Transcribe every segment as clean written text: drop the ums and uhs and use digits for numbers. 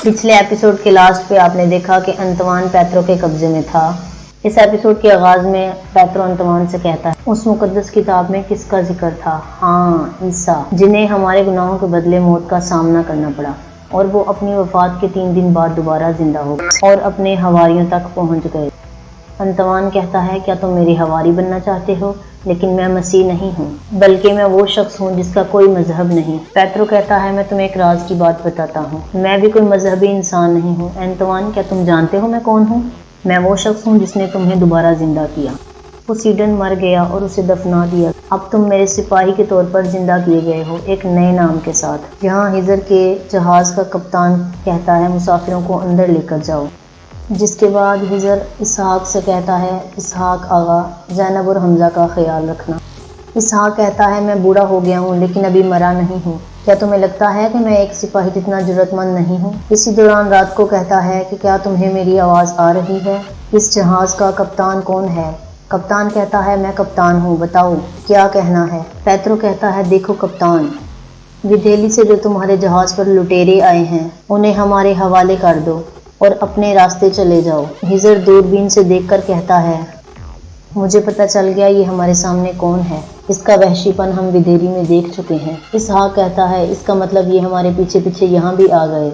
پچھلے ایپیسوڈ کے لاسٹ پہ آپ نے دیکھا کہ انتوان پیترو کے قبضے میں تھا۔ اس ایپیسوڈ کے آغاز میں پیترو انتوان سے کہتا ہے اس مقدس کتاب میں کس کا ذکر تھا؟ ہاں، عیسیٰ، جنہیں ہمارے گناہوں کے بدلے موت کا سامنا کرنا پڑا اور وہ اپنی وفات کے 3 دن بعد دوبارہ زندہ ہو گئے اور اپنے حواریوں تک پہنچ گئے۔ انتوان کہتا ہے کیا تم میری حواری بننا چاہتے ہو؟ لیکن میں مسیح نہیں ہوں، بلکہ میں وہ شخص ہوں جس کا کوئی مذہب نہیں۔ پیترو کہتا ہے میں تمہیں ایک راز کی بات بتاتا ہوں، میں بھی کوئی مذہبی انسان نہیں ہوں۔ انتوان، کیا تم جانتے ہو میں کون ہوں؟ میں وہ شخص ہوں جس نے تمہیں دوبارہ زندہ کیا۔ پوسیڈن مر گیا اور اسے دفنا دیا، اب تم میرے سپاہی کے طور پر زندہ کیے گئے ہو، ایک نئے نام کے ساتھ۔ یہاں ہجر کے جہاز کا کپتان کہتا ہے مسافروں کو اندر لے کر جاؤ، جس کے بعد ہجر اسحاق سے کہتا ہے اسحاق آغا، زینب اور حمزہ کا خیال رکھنا۔ اسحاق کہتا ہے میں بوڑھا ہو گیا ہوں لیکن ابھی مرا نہیں ہوں، کیا تمہیں لگتا ہے کہ میں ایک سپاہی جتنا جرأت مند نہیں ہوں؟ اسی دوران رات کو کہتا ہے کہ کیا تمہیں میری آواز آ رہی ہے؟ اس جہاز کا کپتان کون ہے؟ کپتان کہتا ہے میں کپتان ہوں، بتاؤ کیا کہنا ہے؟ پیترو کہتا ہے دیکھو کپتان، ودھیلی سے جو تمہارے جہاز پر لٹیرے آئے ہیں انہیں ہمارے حوالے کر دو اور اپنے راستے چلے جاؤ۔ ہجر دوربین سے دیکھ کر کہتا ہے مجھے پتہ چل گیا یہ ہمارے سامنے کون ہے، اس کا وحشی پن ہم ودھیلی میں دیکھ چکے ہیں۔ اسحاق کہتا ہے اس کا مطلب یہ ہمارے پیچھے پیچھے یہاں بھی آ گئے۔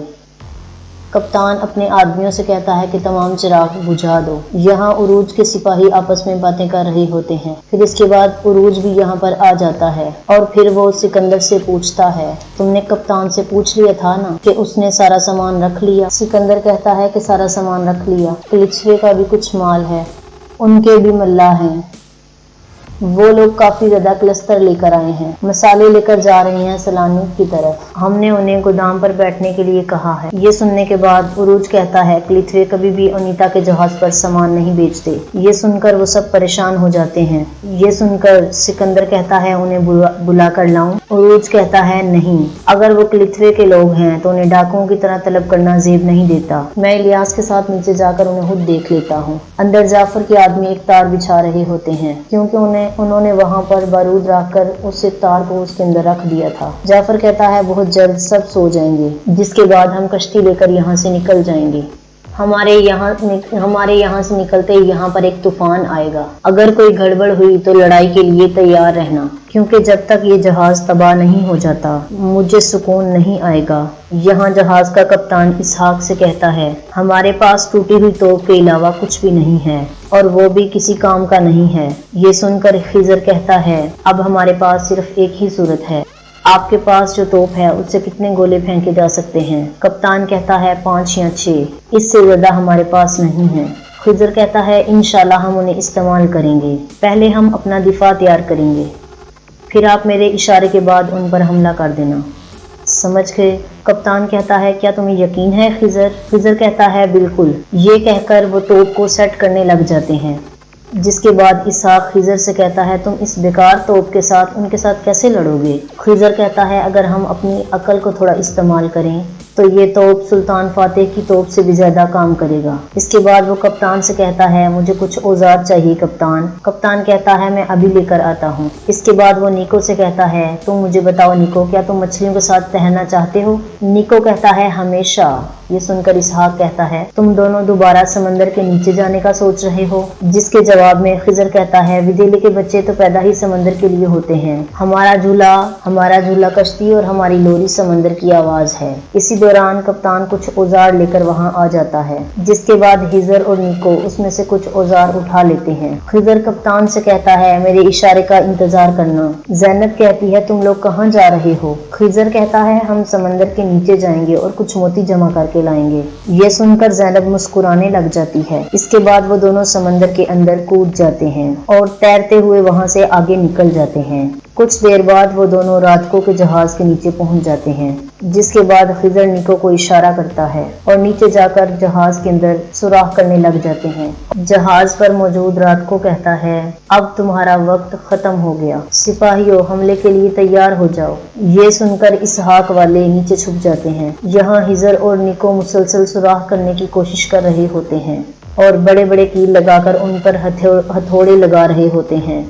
کپتان اپنے آدمیوں سے کہتا ہے کہ تمام چراغ بجھا دو۔ یہاں عروج کے سپاہی آپس میں باتیں کر رہے ہوتے ہیں، پھر اس کے بعد عروج بھی یہاں پر آ جاتا ہے اور پھر وہ سکندر سے پوچھتا ہے تم نے کپتان سے پوچھ لیا تھا نا کہ اس نے سارا سامان رکھ لیا؟ سکندر کہتا ہے کہ سارا سامان رکھ لیا، کلیچوے کا بھی کچھ مال ہے، ان کے بھی ملاح ہیں، وہ لوگ کافی زیادہ کلستر لے کر آئے ہیں، مسالے لے کر جا رہے ہیں سلانیک کی طرف، ہم نے انہیں گودام پر بیٹھنے کے لیے کہا ہے۔ یہ سننے کے بعد عروج کہتا ہے کلیچوے کبھی بھی انیتا کے جہاز پر سامان نہیں بیچتے۔ یہ سن کر وہ سب پریشان ہو جاتے ہیں۔ یہ سن کر سکندر کہتا ہے انہیں بلا کر لاؤں؟ عروج کہتا ہے نہیں، اگر وہ کلیچوے کے لوگ ہیں تو انہیں ڈاکوؤں کی طرح طلب کرنا زیب نہیں دیتا، میں الیاس کے ساتھ نیچے جا کر انہیں خود دیکھ لیتا ہوں۔ اندر جعفر کے آدمی ایک تار بچھا رہے ہوتے ہیں کیونکہ انہوں نے وہاں پر بارود رکھ کر اس تار کو اس کے اندر رکھ دیا تھا۔ جعفر کہتا ہے بہت جلد سب سو جائیں گے، جس کے بعد ہم کشتی لے کر یہاں سے نکل جائیں گے۔ ہمارے یہاں سے نکلتے ہی یہاں پر ایک طوفان آئے گا، اگر کوئی گڑبڑ ہوئی تو لڑائی کے لیے تیار رہنا، کیونکہ جب تک یہ جہاز تباہ نہیں ہو جاتا مجھے سکون نہیں آئے گا۔ یہاں جہاز کا کپتان اسحاق سے کہتا ہے ہمارے پاس ٹوٹی ہوئی توپ کے علاوہ کچھ بھی نہیں ہے اور وہ بھی کسی کام کا نہیں ہے۔ یہ سن کر خضر کہتا ہے اب ہمارے پاس صرف ایک ہی صورت ہے، آپ کے پاس جو توپ ہے اس سے کتنے گولے پھینکے جا سکتے ہیں؟ کپتان کہتا ہے 5 یا 6، اس سے زیادہ ہمارے پاس نہیں ہے۔ خضر کہتا ہے انشاءاللہ ہم انہیں استعمال کریں گے، پہلے ہم اپنا دفاع تیار کریں گے، پھر آپ میرے اشارے کے بعد ان پر حملہ کر دینا، سمجھ گئے؟ کپتان کہتا ہے کیا تمہیں یقین ہے خضر؟ خضر کہتا ہے بالکل۔ یہ کہہ کر وہ توپ کو سیٹ کرنے لگ جاتے ہیں، جس کے بعد اسحاق خضر سے کہتا ہے تم اس بیکار توپ کے ساتھ ان کے ساتھ کیسے لڑو گے؟ خضر کہتا ہے اگر ہم اپنی عقل کو تھوڑا استعمال کریں تو یہ توپ سلطان فاتح کی توپ سے بھی زیادہ کام کرے گا۔ اس کے بعد وہ کپتان سے کہتا ہے مجھے کچھ اوزار چاہیے کپتان۔ کپتان کہتا ہے میں ابھی لے کر آتا ہوں۔ اس کے بعد وہ نیکو سے کہتا ہے تم مجھے بتاؤ نیکو، کیا تم مچھلیوں کے ساتھ تیرنا چاہتے ہو؟ نیکو کہتا ہے ہمیشہ۔ یہ سن کر اسحاق کہتا ہے تم دونوں دوبارہ سمندر کے نیچے جانے کا سوچ رہے ہو؟ جس کے جواب میں خضر کہتا ہے ودھیلی کے بچے تو پیدا ہی سمندر کے لیے ہوتے ہیں، ہمارا جھولا کشتی اور ہماری لوری سمندر کی آواز ہے۔ اسی دوران کپتان کچھ اوزار لے کر وہاں آ جاتا ہے، جس کے بعد ہجر اور نیکو اس میں سے کچھ اوزار اٹھا لیتے ہیں۔ خضر کپتان سے کہتا ہے میرے اشارے کا انتظار کرنا۔ زینب کہتی ہے تم لوگ کہاں جا رہے ہو؟ خضر کہتا ہے ہم سمندر کے نیچے جائیں گے اور کچھ موتی جمع کر کے لائیں گے۔ یہ سن کر زینب مسکرانے لگ جاتی ہے۔ اس کے بعد وہ دونوں سمندر کے اندر کود جاتے ہیں اور تیرتے ہوئے وہاں سے آگے نکل جاتے ہیں۔ کچھ دیر بعد وہ دونوں راتکو کے جہاز کے نیچے پہنچ جاتے ہیں، جس کے بعد خضر نیکو کو اشارہ کرتا ہے اور نیچے جا کر جہاز کے اندر سوراخ کرنے لگ جاتے ہیں۔ جہاز پر موجود راتکو کہتا ہے اب تمہارا وقت ختم ہو گیا، سپاہیوں حملے کے لیے تیار ہو جاؤ۔ یہ سن کر اسحاق والے نیچے چھپ جاتے ہیں۔ یہاں ہجر اور نیکو مسلسل سوراخ کرنے کی کوشش کر رہے ہوتے ہیں اور بڑے بڑے کیل لگا کر ان پر ہتھوڑے لگا رہے ہوتے ہیں۔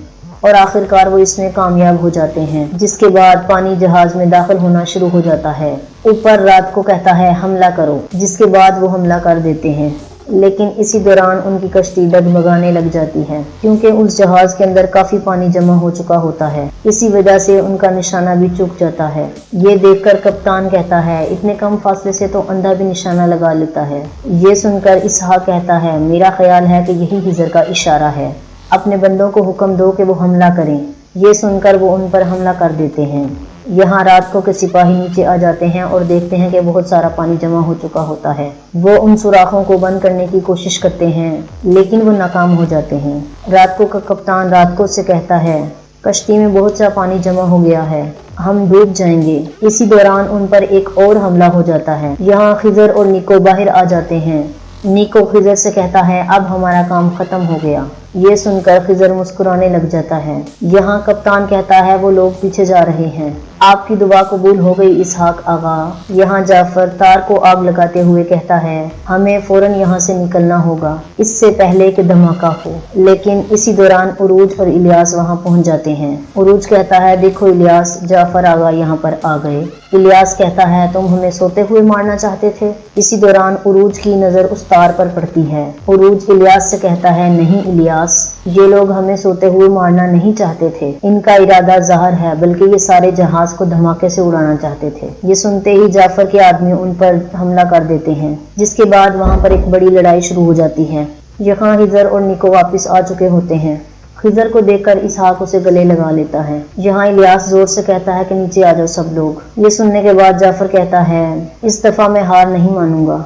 اور آخرکار وہ اس میں کامیاب ہو جاتے ہیں، جس کے بعد پانی جہاز میں داخل ہونا شروع ہو جاتا ہے۔ اوپر رات کو کہتا ہے حملہ کرو، جس کے بعد وہ حملہ کر دیتے ہیں، لیکن اسی دوران ان کی کشتی ڈگمگانے لگ جاتی ہے کیونکہ اس جہاز کے اندر کافی پانی جمع ہو چکا ہوتا ہے۔ اسی وجہ سے ان کا نشانہ بھی چوک جاتا ہے۔ یہ دیکھ کر کپتان کہتا ہے اتنے کم فاصلے سے تو اندھا بھی نشانہ لگا لیتا ہے۔ یہ سن کر اسحاق کہتا ہے میرا خیال ہے کہ یہی خضر کا اشارہ ہے، اپنے بندوں کو حکم دو کہ وہ حملہ کریں۔ یہ سن کر وہ ان پر حملہ کر دیتے ہیں۔ یہاں رات کو کے سپاہی نیچے آ جاتے ہیں اور دیکھتے ہیں کہ بہت سارا پانی جمع ہو چکا ہوتا ہے۔ وہ ان سوراخوں کو بند کرنے کی کوشش کرتے ہیں لیکن وہ ناکام ہو جاتے ہیں۔ رات کو کا کپتان رات کو سے کہتا ہے کشتی میں بہت سا پانی جمع ہو گیا ہے، ہم ڈوب جائیں گے۔ اسی دوران ان پر ایک اور حملہ ہو جاتا ہے۔ یہاں خضر اور نیکو باہر آ جاتے ہیں۔ نیکو خضر سے کہتا ہے اب ہمارا کام ختم ہو گیا۔ یہ سن کر خضر مسکرانے لگ جاتا ہے۔ یہاں کپتان کہتا ہے وہ لوگ پیچھے جا رہے ہیں، آپ کی دعا قبول ہو گئی اسحاق آغا۔ یہاں جعفر تار کو آگ لگاتے ہوئے کہتا ہے ہمیں فوراً یہاں سے نکلنا ہوگا اس سے پہلے کہ دھماکہ ہو، لیکن اسی دوران عروج اور الیاس وہاں پہنچ جاتے ہیں۔ عروج کہتا ہے دیکھو الیاس، جعفر آغا یہاں پر آ گئے۔ الیاس کہتا ہے تم ہمیں سوتے ہوئے مارنا چاہتے تھے۔ اسی دوران عروج کی نظر اس تار پر پڑتی ہے۔ عروج الیاس سے کہتا ہے نہیں الیاس، یہ لوگ ہمیں سوتے ہوئے مارنا نہیں چاہتے تھے، ان کا ارادہ ظاہر ہے، بلکہ یہ سارے جہاز کو دھماکے سے اڑانا چاہتے تھے۔ یہ سنتے ہی جعفر کے آدمی ان پر حملہ کر دیتے ہیں، جس کے بعد وہاں پر ایک بڑی لڑائی شروع ہو جاتی ہے۔ یہاں خضر اور نیکو واپس آ چکے ہوتے ہیں۔ خضر کو دیکھ کر اسحاق اسے گلے لگا لیتا ہے۔ یہاں الیاس زور سے کہتا ہے کہ نیچے آ جاؤ سب لوگ۔ یہ سننے کے بعد جعفر کہتا ہے اس دفعہ میں ہار نہیں مانوں گا۔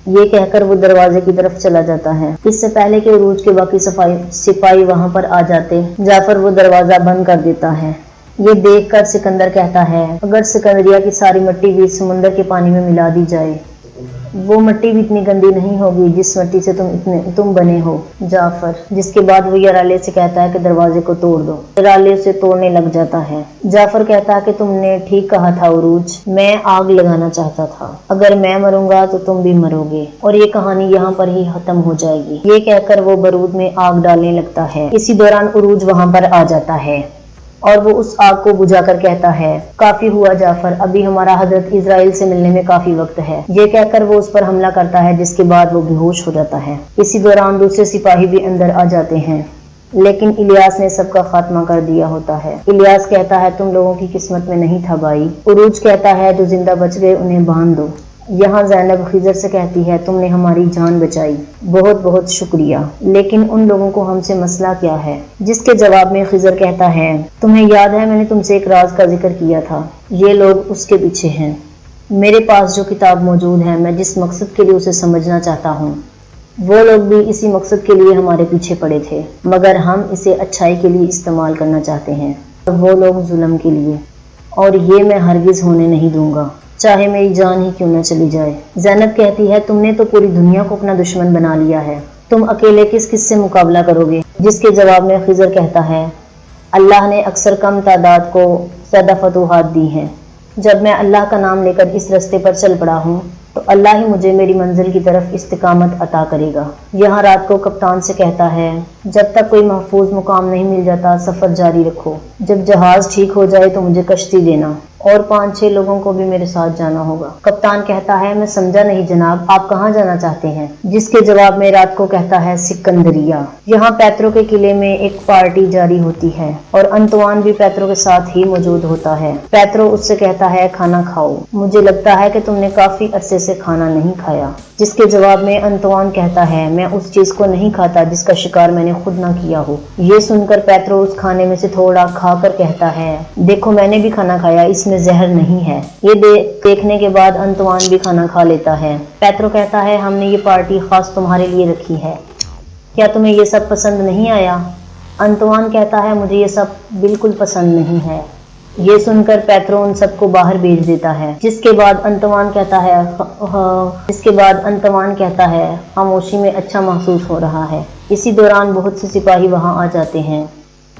یہ کہہ کر وہ دروازے کی طرف چلا جاتا ہے۔ اس سے پہلے کہ عروج کے باقی سپاہی وہاں پر آ جاتے، جعفر وہ دروازہ بند کر دیتا ہے۔ یہ دیکھ کر سکندر کہتا ہے اگر سکندریہ کی ساری مٹی بھی سمندر کے پانی میں ملا دی جائے، وہ مٹی بھی اتنی گندی نہیں ہوگی جس مٹی سے تم بنے ہو جعفر۔ جس کے بعد وہ یرالے سے کہتا ہے کہ دروازے کو توڑ دو۔ یرالے اسے توڑنے لگ جاتا ہے۔ جعفر کہتا ہے کہ تم نے ٹھیک کہا تھا عروج، میں آگ لگانا چاہتا تھا، اگر میں مروں گا تو تم بھی مرو گے اور یہ کہانی یہاں پر ہی ختم ہو جائے گی۔ یہ کہہ کر وہ بارود میں آگ ڈالنے لگتا ہے۔ اسی دوران عروج وہاں پر آ جاتا ہے اور وہ اس آگ کو بجھا کر کہتا ہے کافی ہوا جعفر، ابھی ہمارا حضرت اسرائیل سے ملنے میں کافی وقت ہے۔ یہ کہہ کر وہ اس پر حملہ کرتا ہے، جس کے بعد وہ بے ہوش ہو جاتا ہے۔ اسی دوران دوسرے سپاہی بھی اندر آ جاتے ہیں، لیکن الیاس نے سب کا خاتمہ کر دیا ہوتا ہے۔ الیاس کہتا ہے تم لوگوں کی قسمت میں نہیں تھا بھائی۔ عروج کہتا ہے جو زندہ بچ گئے انہیں باندھ دو۔ یہاں زینب خضر سے کہتی ہے تم نے ہماری جان بچائی، بہت بہت شکریہ، لیکن ان لوگوں کو ہم سے مسئلہ کیا ہے؟ جس کے جواب میں خضر کہتا ہے تمہیں یاد ہے میں نے تم سے ایک راز کا ذکر کیا تھا، یہ لوگ اس کے پیچھے ہیں۔ میرے پاس جو کتاب موجود ہے میں جس مقصد کے لیے اسے سمجھنا چاہتا ہوں، وہ لوگ بھی اسی مقصد کے لیے ہمارے پیچھے پڑے تھے، مگر ہم اسے اچھائی کے لیے استعمال کرنا چاہتے ہیں اور وہ لوگ ظلم کے لیے، اور یہ میں ہرگز ہونے نہیں دوں گا، چاہے میری جان ہی کیوں نہ چلی جائے۔ زینب کہتی ہے تم نے تو پوری دنیا کو اپنا دشمن بنا لیا ہے، تم اکیلے کس کس سے مقابلہ کرو گے؟ جس کے جواب میں خضر کہتا ہے اللہ نے اکثر کم تعداد کو زیادہ فتوحات دی ہیں، جب میں اللہ کا نام لے کر اس رستے پر چل پڑا ہوں تو اللہ ہی مجھے میری منزل کی طرف استقامت عطا کرے گا۔ یہاں رات کو کپتان سے کہتا ہے جب تک کوئی محفوظ مقام نہیں مل جاتا سفر جاری رکھو، جب جہاز ٹھیک ہو جائے تو مجھے کشتی دینا اور 5-6 لوگوں کو بھی میرے ساتھ جانا ہوگا۔ کپتان کہتا ہے میں سمجھا نہیں جناب، آپ کہاں جانا چاہتے ہیں؟ جس کے جواب میں رات کو کہتا ہے سکندریہ۔ یہاں پیترو کے قلعے میں ایک پارٹی جاری ہوتی ہے اور انتوان بھی پیترو کے ساتھ ہی موجود ہوتا ہے۔ پیترو اس سے کہتا ہے کھانا کھاؤ، مجھے لگتا ہے کہ تم نے کافی عرصے سے کھانا نہیں کھایا۔ جس کے جواب میں انتوان کہتا ہے میں اس چیز کو نہیں کھاتا جس کا شکار میں نے خود نہ کیا ہو۔ یہ سن کر پیترو اس کھانے میں سے تھوڑا کھا کر کہتا ہے دیکھو میں نے بھی کھانا کھایا، اس میں زہر نہیں ہے۔ یہ دیکھنے کے بعد انتوان بھی کھانا کھا لیتا ہے۔ پیترو کہتا ہے ہم نے یہ پارٹی خاص تمہارے لیے رکھی ہے، کیا تمہیں یہ سب پسند نہیں آیا؟ انتوان کہتا ہے مجھے یہ سب بالکل پسند نہیں ہے۔ یہ سن کر پیترو ان سب کو باہر بھیج دیتا ہے، جس کے بعد انتوان کہتا ہے خاموشی میں اچھا محسوس ہو رہا ہے۔ اسی دوران بہت سے سپاہی وہاں آ جاتے ہیں۔